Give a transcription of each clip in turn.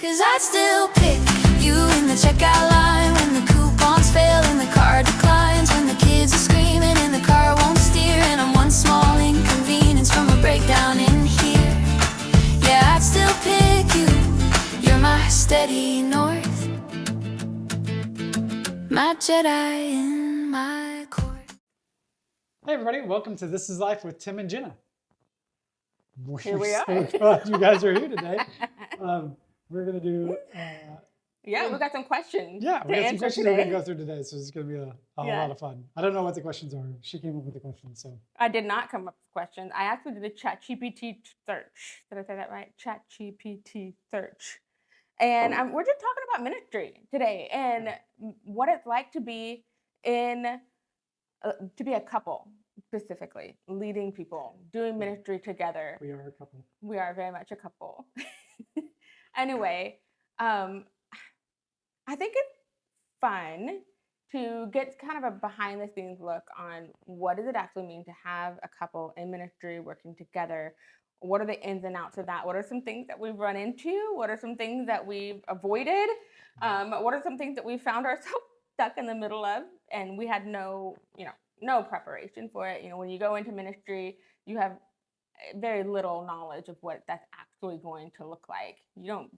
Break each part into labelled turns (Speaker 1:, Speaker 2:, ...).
Speaker 1: 'Cause I'd still pick you in the checkout line when the coupons fail and the card declines, when the kids are screaming and the car won't steer, and I'm one small inconvenience from a breakdown in here. Yeah, I'd still pick you. You're my steady north, my Jedi in my court.
Speaker 2: Hey everybody, welcome to This Is Life with Tim and Jenna.
Speaker 3: Here we
Speaker 2: We're
Speaker 3: are.
Speaker 2: so glad you guys are here today. We're gonna do,
Speaker 3: Yeah, we got some questions.
Speaker 2: yeah, we
Speaker 3: to
Speaker 2: got some
Speaker 3: answer
Speaker 2: questions we're
Speaker 3: today.
Speaker 2: gonna go through today, so it's gonna be a
Speaker 3: Yeah.
Speaker 2: lot of fun. I don't know what the questions are. She came up with the questions, so
Speaker 3: I did not come up with questions. I actually did a ChatGPT search. Did I say that right? ChatGPT search. And we're just talking about ministry today and what it's like to be to be a couple, specifically leading people, doing ministry together.
Speaker 2: we are a couple.
Speaker 3: We are very much a couple. Anyway, I think it's fun to get kind of a behind the scenes look on what does it actually mean to have a couple in ministry working together. What are the ins and outs of that? What are some things that we've run into? What are some things that we've avoided? What are some things that we found ourselves stuck in the middle of and we had no preparation for it? When you go into ministry, you have very little knowledge of what that's actually going to look like. You don't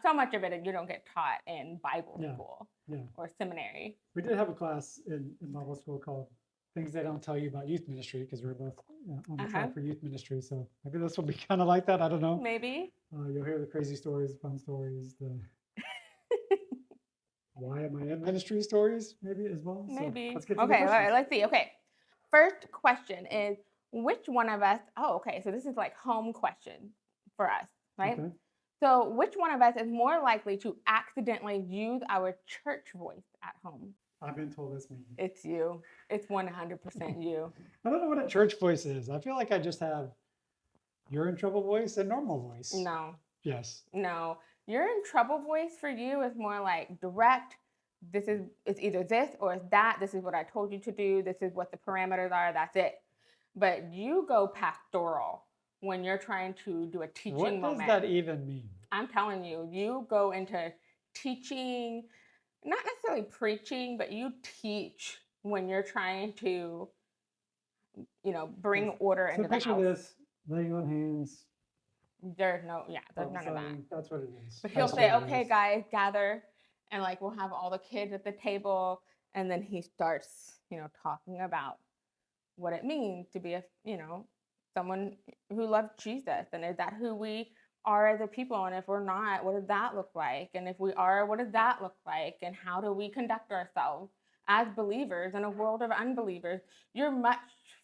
Speaker 3: so much of it you don't get taught in Bible school or seminary.
Speaker 2: We did have a class in Bible school called Things They Don't Tell You About Youth Ministry, because we're both on the track for youth ministry, so maybe this will be kind of like that. I don't know.
Speaker 3: Maybe.
Speaker 2: You'll hear the crazy stories, fun stories, the why am I in ministry stories, maybe as well.
Speaker 3: Maybe.
Speaker 2: So let's get to the
Speaker 3: Okay, all right,
Speaker 2: questions.
Speaker 3: let's see. Okay. First question is which one of us, so this is like home question for us, right?
Speaker 2: Okay.
Speaker 3: So which one of us is more likely to accidentally use our church voice at home?
Speaker 2: I've been told it's me.
Speaker 3: It's you. It's 100% you.
Speaker 2: I don't know what a church voice is. I feel like I just have you're in trouble voice and normal voice.
Speaker 3: No.
Speaker 2: Yes.
Speaker 3: No. You're in trouble voice for you is more like direct. It's either this or it's that. This is what I told you to do. This is what the parameters are. That's it. But you go pastoral when you're trying to do a teaching moment.
Speaker 2: What does that even mean?
Speaker 3: I'm telling you, you go into teaching, not necessarily preaching, but you teach when you're trying to, bring order into the
Speaker 2: picture
Speaker 3: house.
Speaker 2: this, laying on hands.
Speaker 3: There's none of that.
Speaker 2: That's what it is.
Speaker 3: But he'll say, okay, guys, gather. And we'll have all the kids at the table. And then he starts, talking about what it means to be someone who loves Jesus. And is that who we are as a people? And if we're not, what does that look like? And if we are, what does that look like? And how do we conduct ourselves as believers in a world of unbelievers? You're much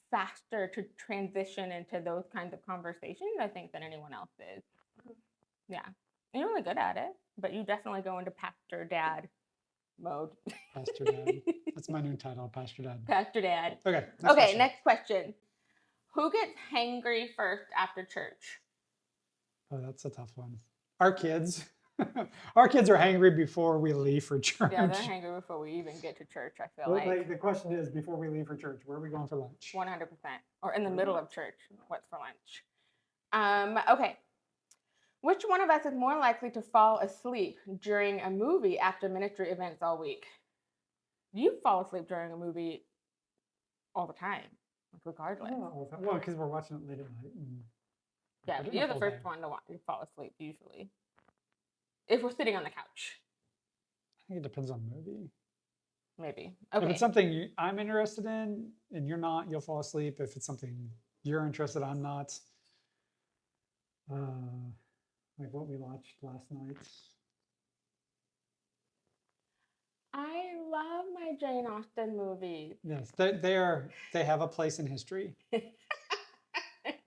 Speaker 3: faster to transition into those kinds of conversations, I think, than anyone else is. Yeah. You're really good at it, but you definitely go into pastor dad mode.
Speaker 2: Pastor Dad. That's my new title, Pastor Dad.
Speaker 3: Pastor Dad.
Speaker 2: Okay.
Speaker 3: Next question. Who gets hangry first after church?
Speaker 2: Oh, that's a tough one. Our kids. Our kids are hangry before we leave for church.
Speaker 3: Yeah, they're hangry before we even get to church, I feel like.
Speaker 2: The question is, before we leave for church, where are we going for lunch?
Speaker 3: 100%. Or in the middle of church, what's for lunch? Okay. Which one of us is more likely to fall asleep during a movie after ministry events all week? You fall asleep during a movie all the time, regardless.
Speaker 2: Well, because we're watching it late at night.
Speaker 3: Yeah, you're the first one to fall asleep usually. If we're sitting on the couch.
Speaker 2: I think it depends on the movie.
Speaker 3: Maybe. Okay.
Speaker 2: If it's something I'm interested in and you're not, you'll fall asleep. If it's something you're interested, I'm not. Like what we watched last night.
Speaker 3: I love my Jane Austen movies.
Speaker 2: Yes, they have a place in history.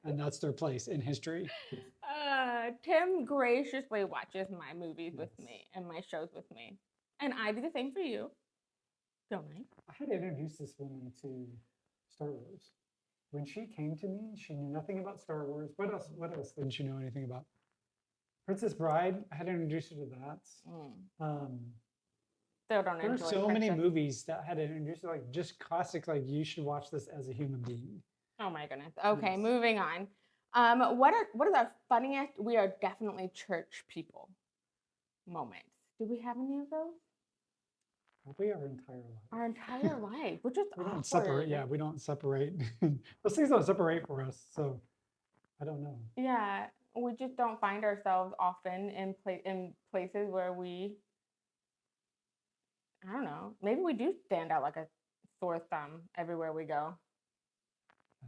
Speaker 2: And that's their place in history.
Speaker 3: Tim graciously watches my movies with me and my shows with me. And I do the same for you. Don't I?
Speaker 2: I had to introduce this woman to Star Wars. When she came to me, she knew nothing about Star Wars. What else didn't she know anything about? Princess Bride, I had to introduce her to that. There are so many movies that I had to introduce her, like just classics, like you should watch this as a human being.
Speaker 3: Oh my goodness. Okay,
Speaker 2: Yes.
Speaker 3: Moving on. What is our funniest? We are definitely church people. moments. Do we have any of those?
Speaker 2: Probably our entire life.
Speaker 3: Our entire life, which is
Speaker 2: We don't
Speaker 3: awkward.
Speaker 2: separate. Yeah, we don't separate. Those things don't separate for us. So I don't know.
Speaker 3: Yeah, we just don't find ourselves often in places where I don't know, maybe we do stand out like a sore thumb everywhere we go.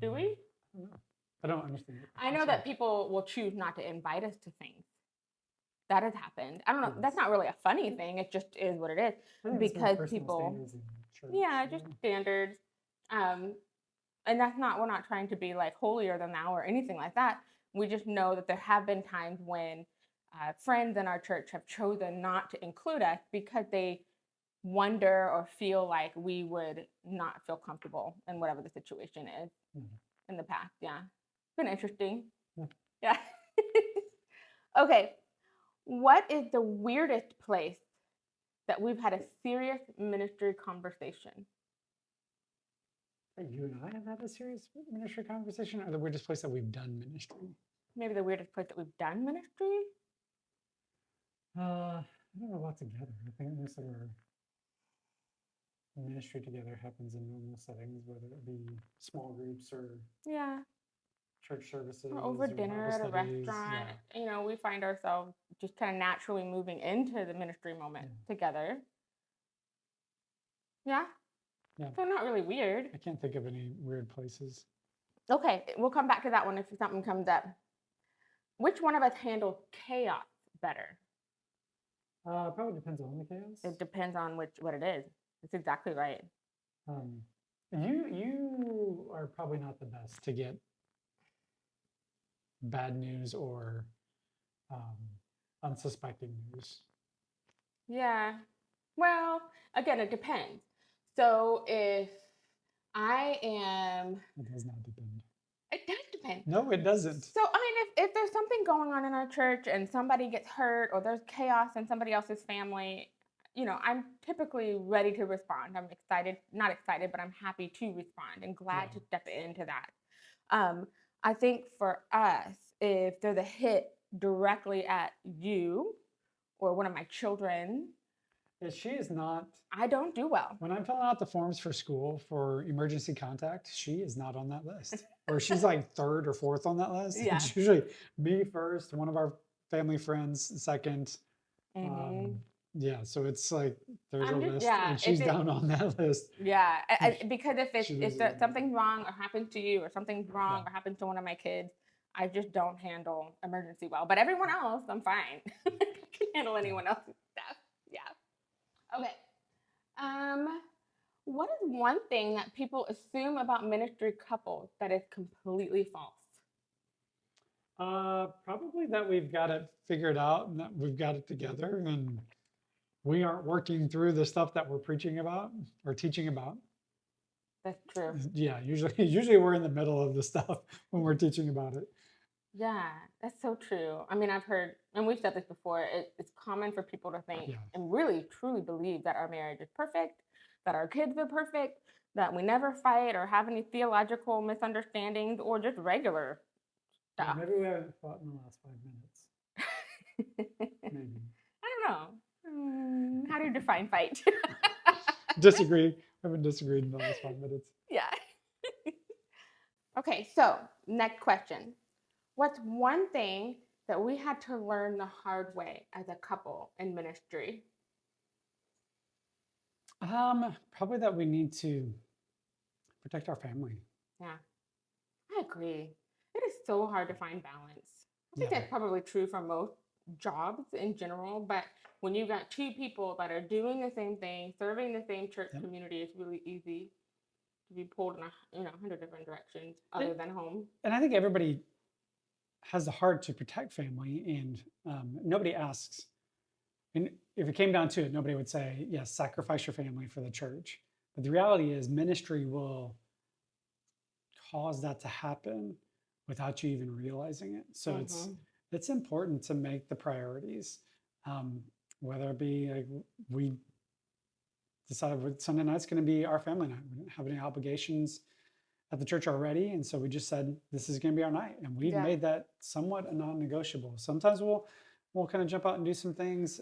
Speaker 3: Do we?
Speaker 2: I don't know. I don't understand.
Speaker 3: I know that people will choose not to invite us to things. That has happened. I don't know. That's
Speaker 2: Yes.
Speaker 3: not really a funny thing. It just is what it is.
Speaker 2: I think it's more
Speaker 3: Because
Speaker 2: personal
Speaker 3: people,
Speaker 2: standards in church,
Speaker 3: yeah,
Speaker 2: you
Speaker 3: just
Speaker 2: know?
Speaker 3: standards. And that's not, we're not trying to be like holier than thou or anything like that. We just know that there have been times when friends in our church have chosen not to include us because they wonder or feel like we would not feel comfortable in whatever the situation is
Speaker 2: Mhm.
Speaker 3: in the past. Yeah. It's been interesting.
Speaker 2: Yeah.
Speaker 3: Yeah. Okay. What is the weirdest place that we've had a serious ministry conversation?
Speaker 2: You and I have had a serious ministry conversation, or the weirdest place that we've done ministry?
Speaker 3: Maybe the weirdest place that we've done ministry?
Speaker 2: I don't know about together. I think most of our ministry together happens in normal settings, whether it be small groups or
Speaker 3: Yeah.
Speaker 2: church services
Speaker 3: Or over dinner
Speaker 2: Bible
Speaker 3: at a
Speaker 2: studies.
Speaker 3: restaurant.
Speaker 2: Yeah.
Speaker 3: You know, we find ourselves just kind of naturally moving into the ministry moment
Speaker 2: Yeah.
Speaker 3: together. Yeah.
Speaker 2: Yeah.
Speaker 3: So not really weird.
Speaker 2: I can't think of any weird places.
Speaker 3: Okay, we'll come back to that one if something comes up. Which one of us handles chaos better?
Speaker 2: Probably depends on the chaos.
Speaker 3: It depends on what it is. That's exactly right.
Speaker 2: You are probably not the best to get bad news or unsuspecting news.
Speaker 3: Yeah. Well, again, it depends. So if I am,
Speaker 2: It does not depend.
Speaker 3: it does depend.
Speaker 2: No, it doesn't.
Speaker 3: So I mean, if there's something going on in our church and somebody gets hurt or there's chaos in somebody else's family, you know, I'm typically ready to respond. I'm excited, not excited, but I'm happy to respond and glad
Speaker 2: Yeah.
Speaker 3: to step into that. I think for us, if there's a hit directly at you or one of my children,
Speaker 2: Yeah, she is not.
Speaker 3: I don't do well.
Speaker 2: When I'm filling out the forms for school for emergency contact, she is not on that list. Or she's like third or fourth on that list.
Speaker 3: Yeah.
Speaker 2: It's usually me first, one of our family friends second.
Speaker 3: Mhm.
Speaker 2: Yeah, so it's like there's
Speaker 3: I'm
Speaker 2: a
Speaker 3: just-
Speaker 2: list,
Speaker 3: yeah,
Speaker 2: and she's
Speaker 3: if it-
Speaker 2: down on that list.
Speaker 3: Yeah, because if
Speaker 2: She
Speaker 3: if
Speaker 2: lives
Speaker 3: there,
Speaker 2: in-
Speaker 3: something's wrong or happens to you or something's wrong
Speaker 2: Yeah.
Speaker 3: or happens to one of my kids, I just don't handle emergency well. But everyone else, I'm fine. I can handle anyone else's stuff. Yeah. Okay. What is one thing that people assume about ministry couples that is completely false?
Speaker 2: Probably that we've got it figured out and that we've got it together, and we aren't working through the stuff that we're preaching about or teaching about.
Speaker 3: That's true.
Speaker 2: Yeah, usually we're in the middle of the stuff when we're teaching about it.
Speaker 3: Yeah, that's so true. I mean, I've heard, and we've said this before, it's common for people to think
Speaker 2: Yeah.
Speaker 3: and really truly believe that our marriage is perfect, that our kids are perfect, that we never fight or have any theological misunderstandings or just regular
Speaker 2: Yeah,
Speaker 3: stuff.
Speaker 2: maybe we haven't fought in the last 5 minutes. Maybe.
Speaker 3: I don't know. How do you define fight?
Speaker 2: Disagree. I haven't disagreed in the last 5 minutes.
Speaker 3: Yeah. Okay, so next question. What's one thing that we had to learn the hard way as a couple in ministry?
Speaker 2: Probably that we need to protect our family.
Speaker 3: Yeah, I agree. It is so hard to find balance. I think
Speaker 2: Yeah.
Speaker 3: that's probably true for most jobs in general, but when you've got two people that are doing the same thing, serving the same church
Speaker 2: Yep.
Speaker 3: community, it's really easy to be pulled in 100 different directions other than home.
Speaker 2: And I think everybody has the heart to protect family, and nobody asks. And if it came down to it, nobody would say, yes, sacrifice your family for the church. But the reality is ministry will cause that to happen without you even realizing it. So it's important to make the priorities, whether it be like we decided Sunday night's going to be our family night. We didn't have any obligations at the church already, and so we just said this is going to be our night, and we've
Speaker 3: Yeah.
Speaker 2: made that somewhat a non-negotiable. Sometimes we'll we'll kind of jump out and do some things.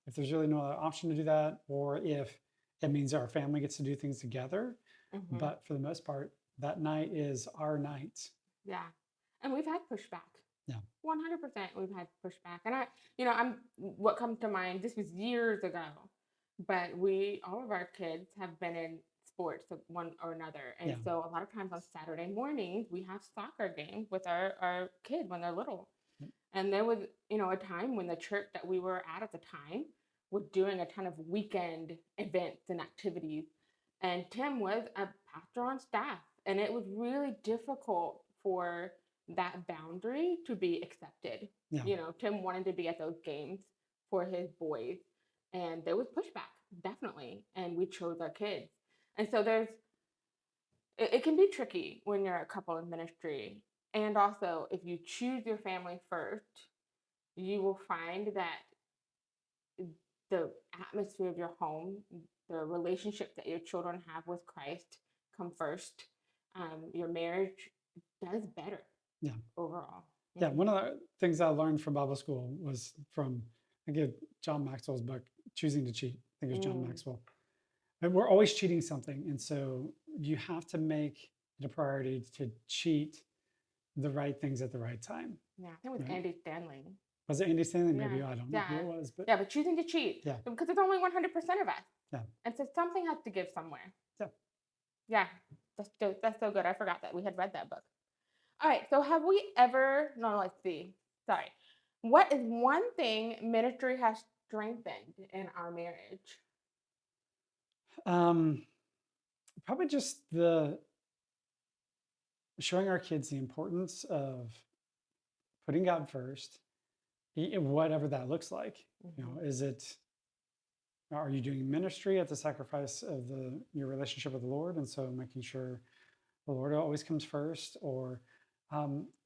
Speaker 2: If there's really no other option to do that, or if it means our family gets to do things together.
Speaker 3: Mhm.
Speaker 2: But for the most part, that night is our night.
Speaker 3: Yeah. And we've had pushback.
Speaker 2: Yeah.
Speaker 3: 100% we've had pushback. And what comes to mind, this was years ago, but all of our kids have been in sports of one or another. And
Speaker 2: Yeah.
Speaker 3: so a lot of times on Saturday mornings, we have soccer games with our kid when they're little.
Speaker 2: Yep.
Speaker 3: And there was, a time when the church that we were at the time was doing a ton of weekend events and activities. And Tim was a pastor on staff. And it was really difficult for that boundary to be accepted.
Speaker 2: Yeah.
Speaker 3: Tim wanted to be at those games for his boys. And there was pushback, definitely. And we chose our kids. And so it can be tricky when you're a couple in ministry. And also, if you choose your family first, you will find that the atmosphere of your home, the relationship that your children have with Christ come first. Your marriage does better.
Speaker 2: Yeah.
Speaker 3: Overall.
Speaker 2: Yeah, one of the things I learned from Bible school was from, I think, John Maxwell's book, Choosing to Cheat. I think it was John Maxwell. And we're always cheating something. And so you have to make it a priority to cheat the right things at the right time.
Speaker 3: Yeah, I think it was
Speaker 2: Right.
Speaker 3: Andy Stanley.
Speaker 2: Was it Andy Stanley? Maybe,
Speaker 3: Yeah.
Speaker 2: I don't know who
Speaker 3: Yeah.
Speaker 2: it was. But
Speaker 3: Yeah, but choosing to cheat.
Speaker 2: Yeah.
Speaker 3: Because it's only 100% of us.
Speaker 2: Yeah.
Speaker 3: And so something has to give somewhere.
Speaker 2: Yeah.
Speaker 3: Yeah. That's so good. I forgot that we had read that book. All right. So have we ever, no, let's see. Sorry. What is one thing ministry has strengthened in our marriage?
Speaker 2: Probably just the showing our kids the importance of putting God first, whatever that looks like. Is it, are you doing ministry at the sacrifice of your relationship with the Lord? And so making sure the Lord always comes first, or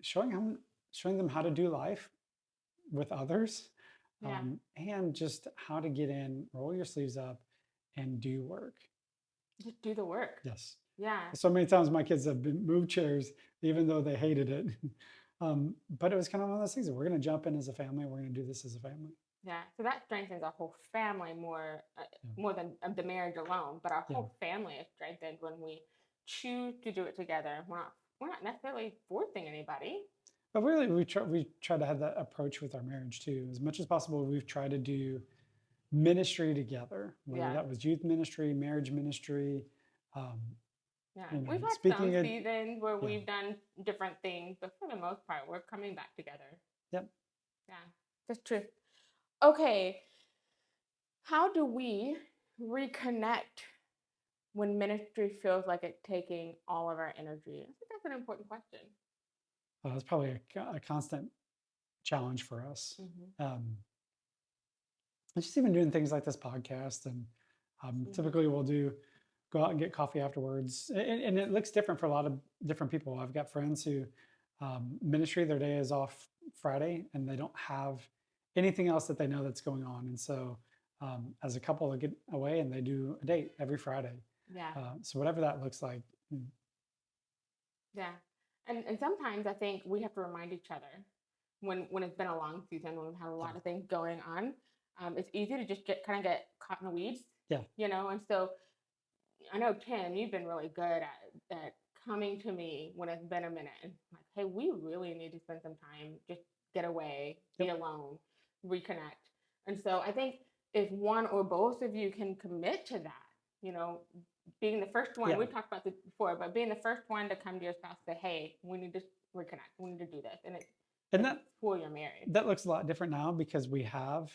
Speaker 2: showing them how to do life with others,
Speaker 3: Yeah.
Speaker 2: and just how to get in, roll your sleeves up, and do work.
Speaker 3: Just do the work.
Speaker 2: Yes.
Speaker 3: Yeah.
Speaker 2: So many times my kids have been moved chairs, even though they hated it. But it was kind of one of those things that we're going to jump in as a family. We're going to do this as a family.
Speaker 3: Yeah. So that strengthens our whole family more than the marriage alone. But our whole family is strengthened when we choose to do it together. We're not necessarily forcing anybody.
Speaker 2: But really, we try to have that approach with our marriage too. As much as possible, we've tried to do ministry together, whether that was youth ministry, marriage ministry.
Speaker 3: Yeah,
Speaker 2: you know,
Speaker 3: we've had
Speaker 2: speaking
Speaker 3: some
Speaker 2: at-
Speaker 3: seasons where
Speaker 2: yeah.
Speaker 3: we've done different things, but for the most part, we're coming back together.
Speaker 2: Yep.
Speaker 3: Yeah, that's true. Okay, how do we reconnect when ministry feels like it's taking all of our energy? I think that's an important question.
Speaker 2: It's probably a constant challenge for us. And just even doing things like this podcast, and typically we'll go out and get coffee afterwards, and it looks different for a lot of different people. I've got friends who ministry, their day is off Friday, and they don't have anything else that they know that's going on. And so as a couple, they get away and they do a date every Friday.
Speaker 3: Yeah.
Speaker 2: So whatever that looks like.
Speaker 3: Yeah. And sometimes I think we have to remind each other when it's been a long season, when we've had a lot of things going on. It's easy to just get caught in the weeds.
Speaker 2: Yeah.
Speaker 3: And so I know, Tim, you've been really good at coming to me when it's been a minute and like, hey, we really need to spend some time, just get away, be alone, reconnect. And so I think if one or both of you can commit to that, being the first one, we talked about this before, but being the first one to come to your spouse and say, hey, we need to reconnect, we need to do this. And it's for your marriage.
Speaker 2: That looks a lot different now because we have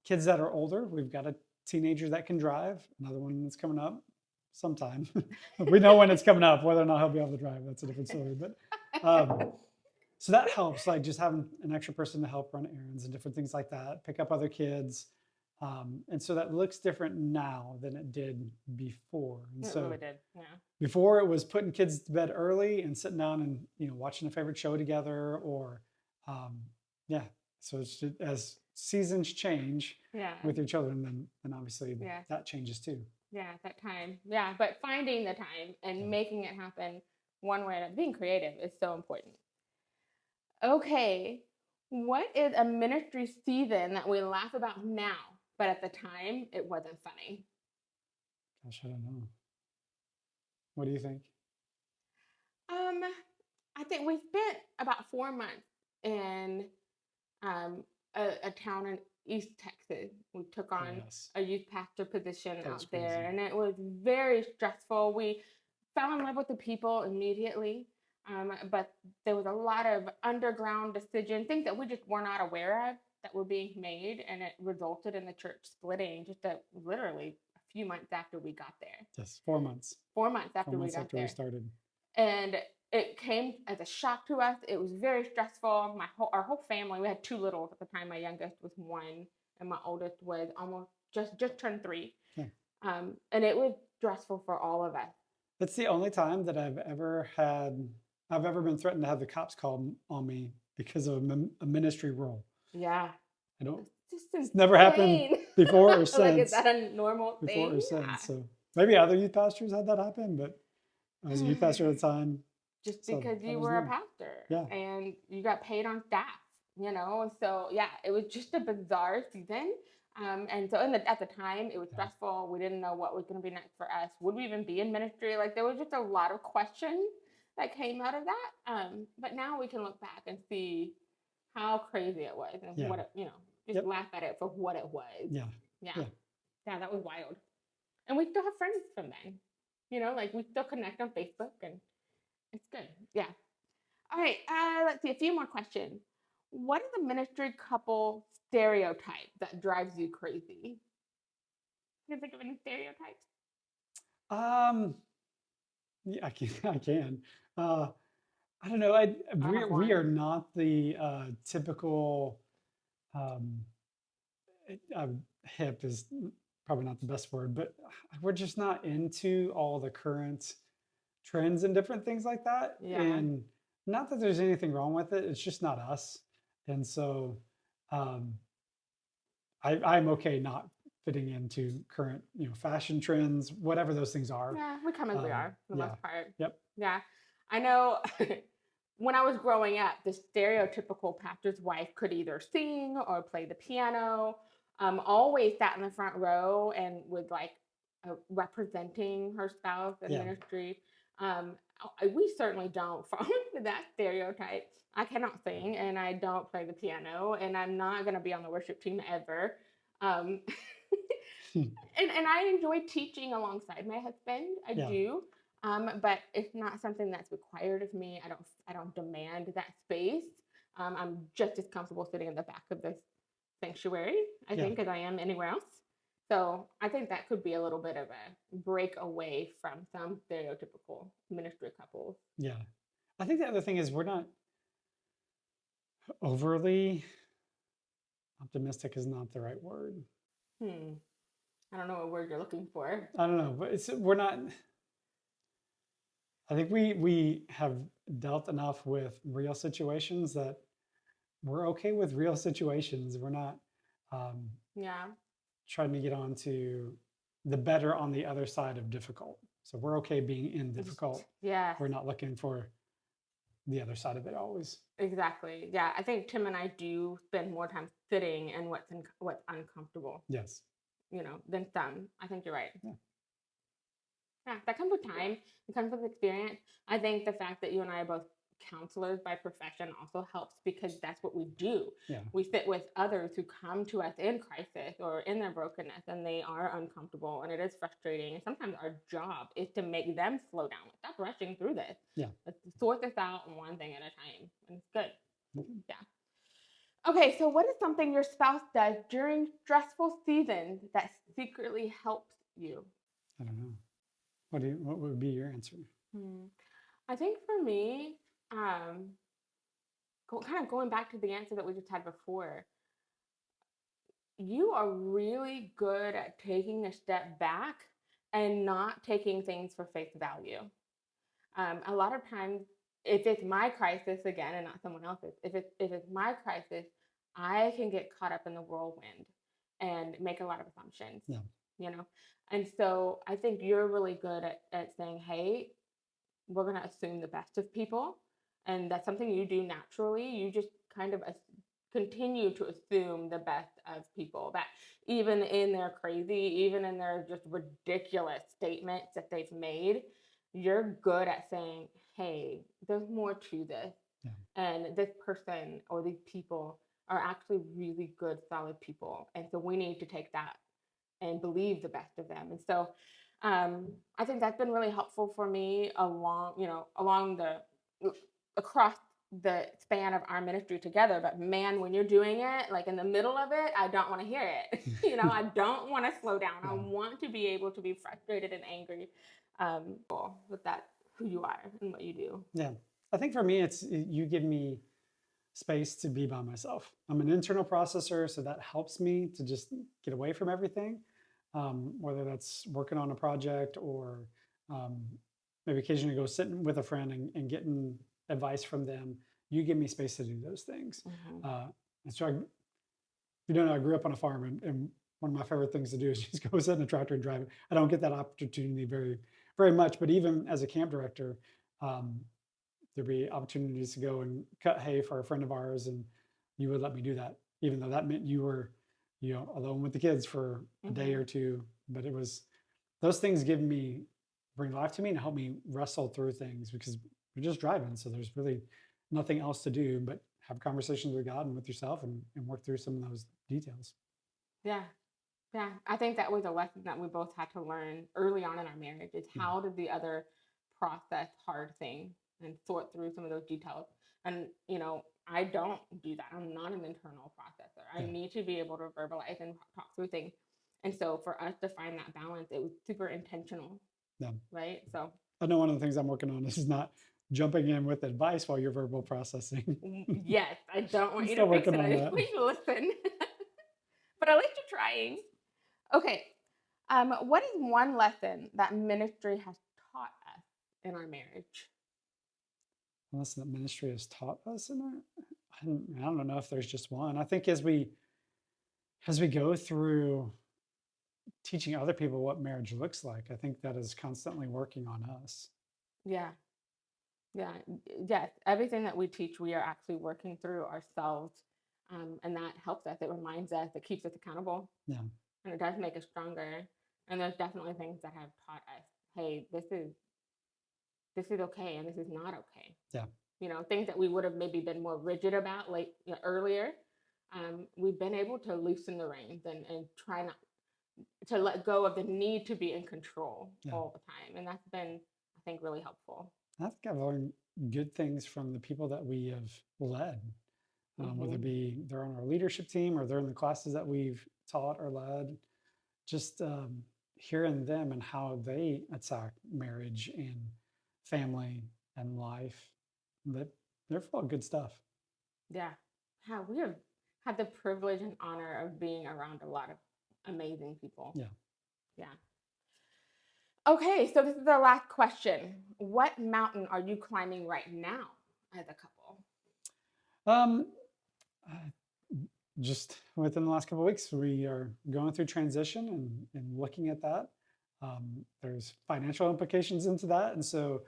Speaker 2: kids that are older. We've got a teenager that can drive, another one that's coming up sometime. We know when it's coming up, whether or not he'll be able to drive, that's a different story. But so that helps, like just having an extra person to help run errands and different things like that, pick up other kids. And so that looks different now than it did before. And
Speaker 3: It
Speaker 2: so
Speaker 3: really did. Yeah.
Speaker 2: before it was putting kids to bed early and sitting down and watching a favorite show together, or so it's just, as seasons change with your children, then obviously that changes too.
Speaker 3: Yeah, that time. Yeah, but finding the time and making it happen one way or another, being creative is so important. Okay, What is a ministry season that we laugh about now, but at the time it wasn't funny?
Speaker 2: Gosh, I don't know. What do you think?
Speaker 3: Um, I think we spent about 4 months in a town in East Texas. We took
Speaker 2: Oh,
Speaker 3: on
Speaker 2: yes.
Speaker 3: a youth pastor position
Speaker 2: That was
Speaker 3: out there,
Speaker 2: crazy.
Speaker 3: and it was very stressful. We fell in love with the people immediately, but there was a lot of underground decisions, things that we just were not aware of that were being made, and it resulted in the church splitting literally a few months after we got there.
Speaker 2: Yes, 4 months.
Speaker 3: 4 months
Speaker 2: Four
Speaker 3: after we
Speaker 2: months
Speaker 3: got
Speaker 2: after we
Speaker 3: there.
Speaker 2: started.
Speaker 3: And it came as a shock to us. It was very stressful. Our whole family. We had two littles at the time. My youngest was 1, and my oldest was almost just turned 3.
Speaker 2: Yeah.
Speaker 3: And it was stressful for all of us.
Speaker 2: It's the only time that I've ever been threatened to have the cops called on me because of a ministry role.
Speaker 3: Yeah,
Speaker 2: I don't.
Speaker 3: it's just
Speaker 2: It's never happened
Speaker 3: insane.
Speaker 2: before or
Speaker 3: Like,
Speaker 2: since.
Speaker 3: is that a normal
Speaker 2: Before
Speaker 3: thing?
Speaker 2: or since. So maybe other youth pastors had that happen, but I was a youth pastor at the time.
Speaker 3: Just
Speaker 2: So
Speaker 3: because
Speaker 2: that
Speaker 3: you
Speaker 2: was
Speaker 3: were a
Speaker 2: new.
Speaker 3: pastor,
Speaker 2: Yeah.
Speaker 3: and you got paid on staff, and so yeah, it was just a bizarre season. And so at the time, it was
Speaker 2: Yeah.
Speaker 3: stressful. We didn't know what was going to be next for us. Would we even be in ministry? Like, there was just a lot of questions that came out of that. But now we can look back and see how crazy it was, and
Speaker 2: Yeah.
Speaker 3: what just
Speaker 2: Yep.
Speaker 3: laugh at it for what it was.
Speaker 2: Yeah.
Speaker 3: Yeah.
Speaker 2: Yeah.
Speaker 3: Yeah, that was wild. And we still have friends from then. Like, we still connect on Facebook, and it's good. Yeah. All right. Let's see. A few more questions. What is a ministry couple stereotype that drives you crazy? Can you think of any stereotypes?
Speaker 2: Yeah, I can. I can. I don't know. We
Speaker 3: have
Speaker 2: we are
Speaker 3: one.
Speaker 2: not the typical. Um, Hip is probably not the best word, but we're just not into all the current trends and different things like that.
Speaker 3: Yeah.
Speaker 2: And not that there's anything wrong with it. It's just not us. And so um, I'm okay not fitting into current, fashion trends, whatever those things are.
Speaker 3: Yeah, we come as we are for the
Speaker 2: Yeah.
Speaker 3: most part.
Speaker 2: Yep.
Speaker 3: Yeah. I know when I was growing up, the stereotypical pastor's wife could either sing or play the piano, always sat in the front row and was like representing her spouse in
Speaker 2: Yeah.
Speaker 3: ministry. We certainly don't fall into that stereotype. I cannot sing and I don't play the piano, and I'm not going to be on the worship team ever. Um, and I enjoy teaching alongside my husband. I
Speaker 2: Yeah.
Speaker 3: do. But it's not something that's required of me. I don't demand that space. I'm just as comfortable sitting in the back of this sanctuary, I
Speaker 2: Yeah.
Speaker 3: think, as I am anywhere else. So I think that could be a little bit of a break away from some stereotypical ministry couples.
Speaker 2: Yeah. I think the other thing is we're not overly optimistic is not the right word.
Speaker 3: I don't know what word you're looking for.
Speaker 2: I don't know, but we're not. I think we have dealt enough with real situations that we're okay with real situations. We're not
Speaker 3: Yeah.
Speaker 2: trying to get on to the better on the other side of difficult. So we're okay being in difficult.
Speaker 3: Yeah.
Speaker 2: We're not looking for the other side of it always.
Speaker 3: Exactly. Yeah. I think Tim and I do spend more time sitting in what's uncomfortable,
Speaker 2: Yes.
Speaker 3: than some. I think you're right.
Speaker 2: Yeah.
Speaker 3: Yeah, that comes with time. It comes with experience. I think the fact that you and I are both counselors by profession also helps, because that's what we do.
Speaker 2: Yeah.
Speaker 3: We sit with others who come to us in crisis or in their brokenness, and they are uncomfortable, and it is frustrating. And sometimes our job is to make them slow down. Stop rushing through this.
Speaker 2: Yeah.
Speaker 3: Let's sort this out one thing at a time. And it's good.
Speaker 2: Mhm.
Speaker 3: Yeah. Okay, so what is something your spouse does during stressful seasons that secretly helps you?
Speaker 2: I don't know. What would be your answer?
Speaker 3: I think for me, kind of going back to the answer that we just had before, you are really good at taking a step back and not taking things for face value. A lot of times, if it's my crisis again and not someone else's, if it's my crisis, I can get caught up in the whirlwind and make a lot of assumptions.
Speaker 2: Yeah.
Speaker 3: And so I think you're really good at saying, hey, we're going to assume the best of people. And that's something you do naturally. You just kind of continue to assume the best of people, that even in their crazy, even in their just ridiculous statements that they've made, you're good at saying, hey, there's more to this.
Speaker 2: Yeah.
Speaker 3: And this person or these people are actually really good, solid people. And so we need to take that and believe the best of them. And so I think that's been really helpful for me along the across the span of our ministry together. But man, when you're doing it, like in the middle of it, I don't want to hear it. I don't want to slow down. I
Speaker 2: Yeah.
Speaker 3: want to be able to be frustrated and angry with that, who you are and what you do.
Speaker 2: Yeah. I think for me, it's you give me space to be by myself. I'm an internal processor, so that helps me to just get away from everything, whether that's working on a project or um, maybe occasionally go sitting with a friend and getting advice from them. You give me space to do those things. And so, you don't know, I grew up on a farm, and one of my favorite things to do is just go sit in a tractor and drive it. I don't get that opportunity very, very much, but even as a camp director, there'd be opportunities to go and cut hay for a friend of ours, and you would let me do that, even though that meant you were, alone with the kids for a day or two. But it was those things bring life to me and help me wrestle through things, because we're just driving, so there's really nothing else to do but have conversations with God and with yourself and work through some of those details.
Speaker 3: Yeah. Yeah. I think that was a lesson that we both had to learn early on in our marriage, is how did the other process hard things and sort through some of those details. And, I don't do that. I'm not an internal processor. I
Speaker 2: Yeah.
Speaker 3: need to be able to verbalize and talk through things. And so for us to find that balance, it was super intentional.
Speaker 2: Yeah.
Speaker 3: Right. So
Speaker 2: I know one of the things I'm working on is not jumping in with advice while you're verbal processing.
Speaker 3: yes, I don't want you
Speaker 2: Still
Speaker 3: to fix it.
Speaker 2: working
Speaker 3: I
Speaker 2: on
Speaker 3: just
Speaker 2: that.
Speaker 3: want you to listen. But at least you're trying. Okay. What is one lesson that ministry has taught us in our marriage?
Speaker 2: Lesson that ministry has taught us in I don't know if there's just one. I think as we go through teaching other people what marriage looks like, I think that is constantly working on us.
Speaker 3: Yeah. Yeah. Yes. Everything that we teach, we are actually working through ourselves. And that helps us. It reminds us, it keeps us accountable,
Speaker 2: Yeah.
Speaker 3: and it does make us stronger. And there's definitely things that have taught us, hey, this is okay and this is not okay.
Speaker 2: Yeah.
Speaker 3: Things that we would have maybe been more rigid about earlier. We've been able to loosen the reins and try not to let go of the need to be in control
Speaker 2: Yeah.
Speaker 3: all the time. And that's been, I think, really helpful.
Speaker 2: I think I've learned good things from the people that we have led, whether it be they're on our leadership team or they're in the classes that we've taught or led. Just hearing them and how they attack marriage and family and life, that they're full of good stuff.
Speaker 3: Yeah. We have had the privilege and honor of being around a lot of amazing people.
Speaker 2: Yeah.
Speaker 3: Yeah. Okay, so this is our last question. What mountain are you climbing right now as a couple?
Speaker 2: Um, just within the last couple of weeks, we are going through transition and looking at that. There's financial implications into that, and so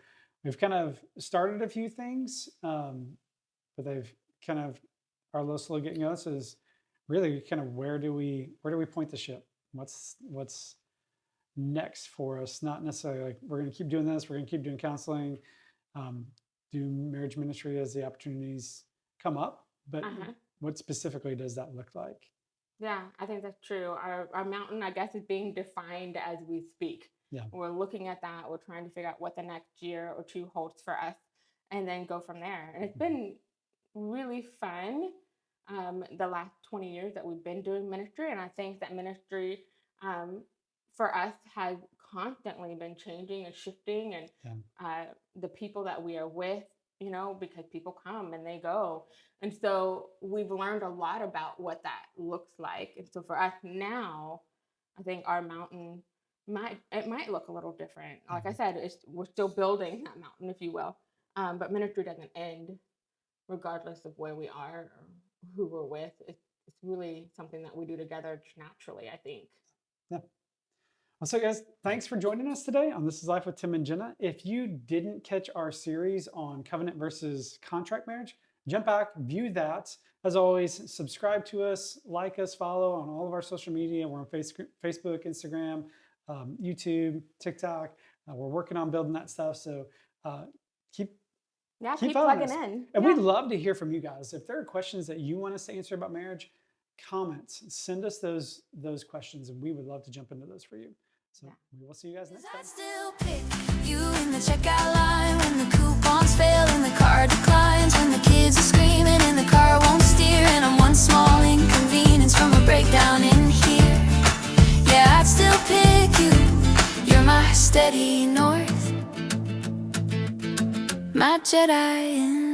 Speaker 2: we've kind of started a few things, but they've kind of our low slow getting us is really kind of where do we point the ship? What's next for us? Not necessarily like we're going to keep doing this. We're going to keep doing counseling, do marriage ministry as the opportunities come up, but what specifically does that look like?
Speaker 3: Yeah, I think that's true. Our mountain, I guess, is being defined as we speak.
Speaker 2: Yeah.
Speaker 3: We're looking at that. We're trying to figure out what the next year or two holds for us and then go from there. And it's been really fun the last 20 years that we've been doing ministry. And I think that ministry for us has constantly been changing and shifting. And the people that we are with, because people come and they go. And so we've learned a lot about what that looks like. And so for us now, I think our mountain might look a little different. Like I said, we're still building that mountain, if you will. But ministry doesn't end regardless of where we are or who we're with. It's really something that we do together just naturally, I think.
Speaker 2: Yeah. Well, so guys, thanks for joining us today on This is Life with Tim and Jenna. If you didn't catch our series on covenant versus contract marriage, jump back, view that. As always, subscribe to us, like us, follow on all of our social media. We're on Facebook, Instagram, YouTube, TikTok. We're working on building that stuff. So keep following
Speaker 3: plugging
Speaker 2: us.
Speaker 3: in.
Speaker 2: And
Speaker 3: Yeah.
Speaker 2: we'd love to hear from you guys. If there are questions that you want us to answer about marriage, comments, send us those questions, and we would love to jump into those for you. So we will see you guys next
Speaker 1: I
Speaker 2: time.
Speaker 1: still pick you in the checkout line when the coupons fail and the card declines, when the kids are screaming and the car won't steer, and I'm one small inconvenience from a breakdown in here. Yeah, I'd still pick you. You're my steady north, my Jedi in